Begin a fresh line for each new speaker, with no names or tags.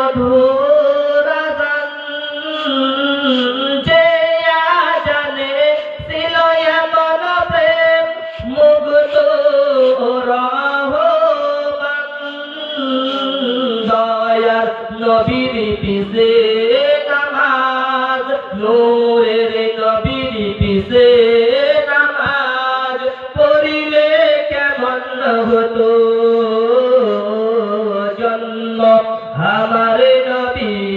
মধুর আযান যে আযানে ছিল এমন প্রেম মুগ্ধ রহমান দয়ার নবীর পিছে নামাজ নূরের নবীর পিছে নামাজ পড়িলে কেমন হতো জন্ম আমার নবী